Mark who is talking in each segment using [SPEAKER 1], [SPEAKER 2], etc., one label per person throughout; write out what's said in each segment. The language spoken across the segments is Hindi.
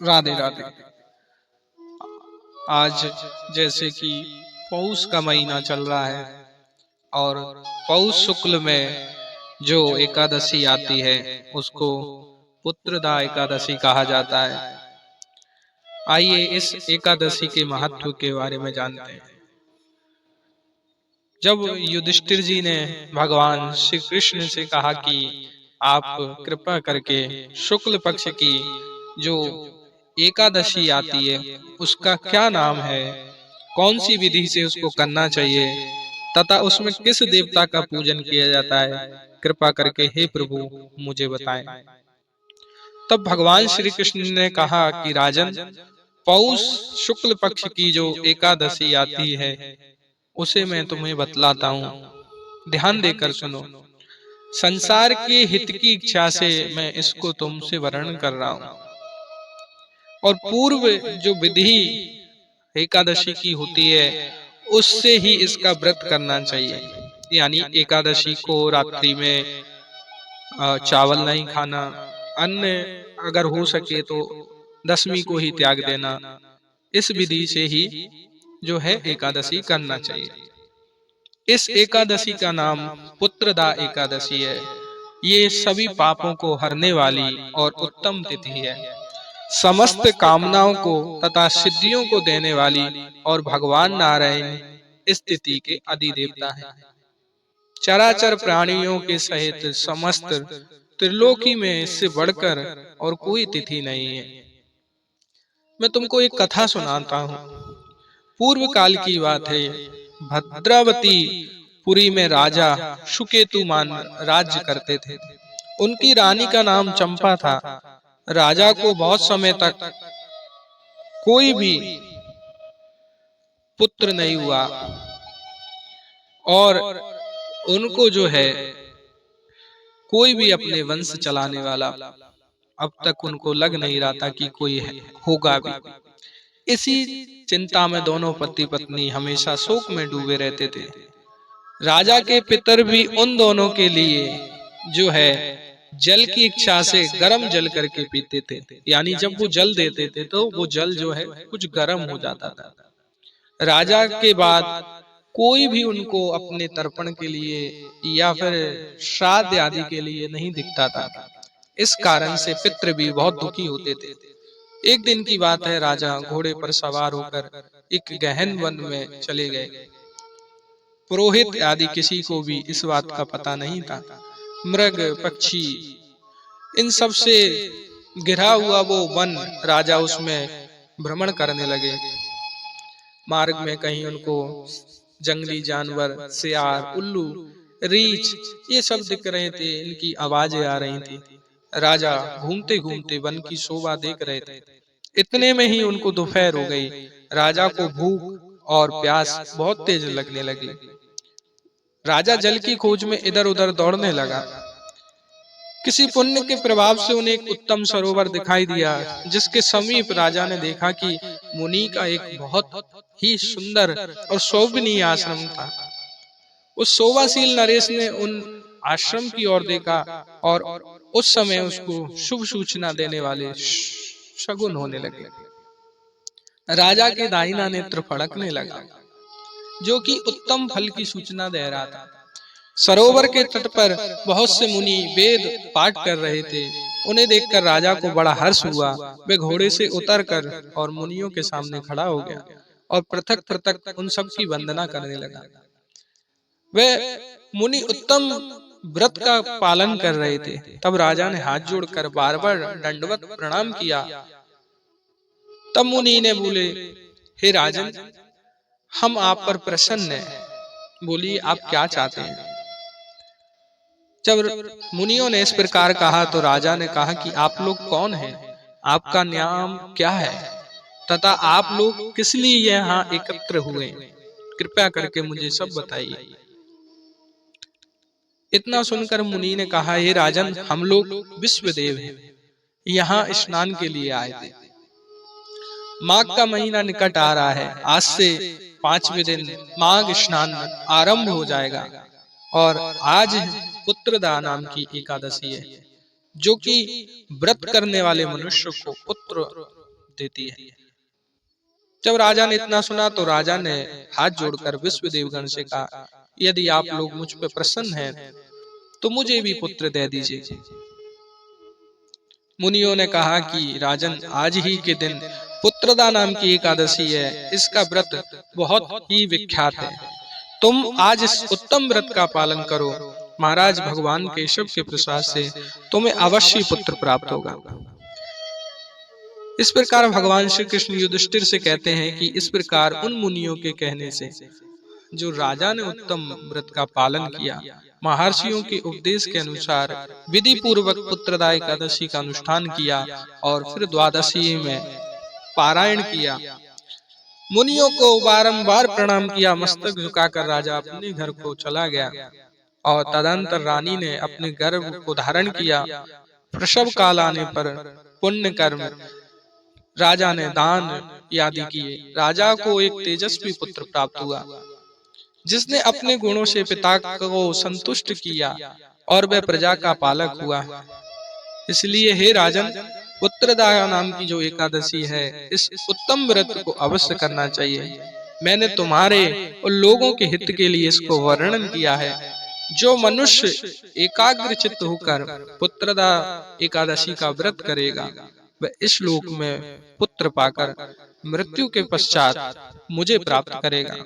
[SPEAKER 1] राधे राधे। आज जैसे कि पौष का महीना चल रहा है और पौष शुक्ल में जो एकादशी आती है उसको पुत्रदा एकादशी कहा जाता है। आइए इस एकादशी के महत्व के बारे में जानते हैं। जब युधिष्ठिर जी ने भगवान श्री कृष्ण से कहा कि आप कृपा करके शुक्ल पक्ष की जो एकादशी आती है उसका क्या नाम है, कौन सी विधि से उसको करना चाहिए तथा उसमें किस देवता का पूजन किया जाता है, कृपा करके हे प्रभु मुझे बताएं। तब भगवान श्री कृष्ण ने कहा कि राजन, पौष शुक्ल पक्ष की जो एकादशी आती है उसे मैं तुम्हें बतलाता हूँ, ध्यान देकर सुनो। संसार के हित की इच्छा से मैं इसको तुमसे वर्णन कर रहा हूँ और पूर्व जो विधि एकादशी की होती है उससे ही इसका व्रत करना चाहिए। यानी एकादशी को रात्रि में चावल नहीं खाना, अन्य अगर हो सके तो दसवीं को ही त्याग देना। इस विधि से ही जो है एकादशी करना चाहिए। इस एकादशी का नाम पुत्रदा एकादशी है। ये सभी पापों को हरने वाली और उत्तम तिथि है। समस्त कामनाओं को तथा सिद्धियों को देने वाली और भगवान नारायण इस तिथि के अधिदेवता है। चराचर प्राणियों के सहित समस्त त्रिलोकी में इससे बढ़कर और कोई तिथि नहीं है। मैं तुमको एक कथा सुनाता हूँ। पूर्व काल की बात है। भद्रावती पुरी में राजा सुकेतु मान राज्य करते थे। उनकी रानी का नाम चंपा था। राजा को बहुत समय तक कोई भी पुत्र नहीं हुआ और उनको जो है कोई भी अपने वंश चलाने वाला अब तक उनको लग नहीं रहा था कि कोई होगा भी। इसी चिंता में दोनों पति पत्नी हमेशा शोक में डूबे रहते थे। राजा के पितर भी उन दोनों के लिए जो है जल की इच्छा से गर्म जल करके पीते थे। यानी जब वो जल देते थे तो वो जल जो है कुछ गर्म हो जाता था। राजा के बाद कोई भी उनको अपने तर्पण के लिए या फिर श्राद्ध आदि के लिए नहीं दिखता था। इस कारण से पितृ भी बहुत दुखी होते थे। एक दिन की बात है, राजा घोड़े पर सवार होकर एक गहन वन में चले गए। पुरोहित आदि किसी को भी इस बात का पता नहीं था। मृग पक्षी इन सब से घिरा हुआ वो वन, राजा उसमें भ्रमण करने लगे। मार्ग में कहीं उनको जंगली जानवर, सियार, उल्लू, रीछ ये सब दिख रहे थे। इनकी आवाजें आ रही थी। राजा घूमते घूमते वन की शोभा देख रहे थे। इतने में ही उनको दोपहर हो गई। राजा को भूख और प्यास बहुत तेज लगने लगी। राजा जल की खोज में इधर उधर दौड़ने लगा। किसी पुण्य के प्रभाव से उन्हें एक उत्तम सरोवर दिखाई दिया, जिसके समीप राजा ने देखा कि मुनि का एक बहुत ही सुंदर और शोभनीय आश्रम था। उस शोभाशील नरेश ने उन आश्रम की ओर देखा और उस समय उसको शुभ सूचना देने वाले शगुन होने लगे। राजा के दाहिना नेत्र फड़कने लगा, जो कि उत्तम फल की सूचना दे रहा था। सरोवर के तट पर बहुत से मुनि वेद पाठ कर रहे थे। उन्हें देखकर राजा को बड़ा हर्ष हुआ। वे घोड़े से उतरकर और मुनियों के सामने खड़ा हो गया और पृथक पृथक उन सब की वंदना करने लगा। वे मुनि उत्तम व्रत का पालन कर रहे थे। तब राजा ने हाथ जोड़कर बार बार दंडवत प्रणाम किया। तब मुनि ने बोले, हे राजन, हम आप पर प्रसन्न हैं। बोलिए, आप क्या चाहते हैं? जब मुनियों ने इस प्रकार कहा तो राजा ने कहा कि आप लोग कौन हैं, आपका नाम क्या है तथा आप लोग किस लिए यहाँ एकत्र हुए, कृपया करके मुझे सब बताइए। इतना सुनकर मुनि ने कहा, हे राजन, हम लोग विश्वदेव हैं, यहाँ स्नान के लिए आए थे। माघ का महीना निकट आ रहा है। आज से 5वें दिन माघ स्नान आरंभ हो जाएगा और आज पुत्रदा नाम की एकादशी है, जो कि व्रत करने वाले मनुष्य को पुत्र देती है। जब राजा ने इतना सुना तो राजा ने हाथ जोड़कर विश्व देवगण से कहा, यदि आप लोग मुझ पर प्रसन्न हैं तो मुझे भी पुत्र दे दीजिए। मुनियों ने कहा कि राजन, आज ही के दिन पुत्रदा नाम की एकादशी है, इसका व्रत बहुत ही विख्यात है। तुम आज इस उत्तम व्रत का पालन करो, महाराज भगवान केशव के प्रसाद से तुम्हें अवश्य पुत्र प्राप्त होगा। इस प्रकार भगवान श्री कृष्ण युधिष्ठिर से कहते हैं कि इस प्रकार उन मुनियों के कहने से जो राजा ने उत्तम व्रत का पालन किया, महर्षियों के उपदेश के अनुसार विधि पूर्वक पुत्रदा एकादशी का अनुष्ठान किया और फिर द्वादशी में पारायण किया, मुनियों को बारंबार प्रणाम किया, मस्तक झुकाकर राजा अपने घर को चला गया और तदंतर रानी ने अपने गर्भ को धारण किया। प्रसव काल आने पर पुण्य कर्म राजा ने दान आदि किए। राजा को एक तेजस्वी पुत्र प्राप्त हुआ जिसने अपने गुणों से पिता को संतुष्ट किया और वह प्रजा का पालक हुआ। इसलिए हे राजन, पुत्रदा नाम की जो एकादशी है, इस उत्तम व्रत को अवश्य करना चाहिए। मैंने तुम्हारे और लोगों के हित के लिए इसको वर्णन किया है। जो मनुष्य एकाग्र चित्त होकर पुत्रदा एकादशी का व्रत करेगा, वह इस लोक में पुत्र पाकर मृत्यु के पश्चात मुझे प्राप्त करेगा।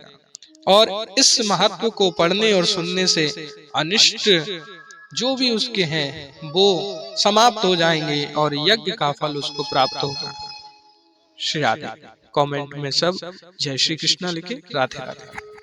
[SPEAKER 1] और इस महत्व को पढ़ने और सुनने से अनिष्ट जो भी उसके हैं वो समाप्त हो जाएंगे और यज्ञ का फल उसको प्राप्त होगा। श्री राधे। कमेंट में सब जय श्री कृष्ण लिखे। राधे राधे।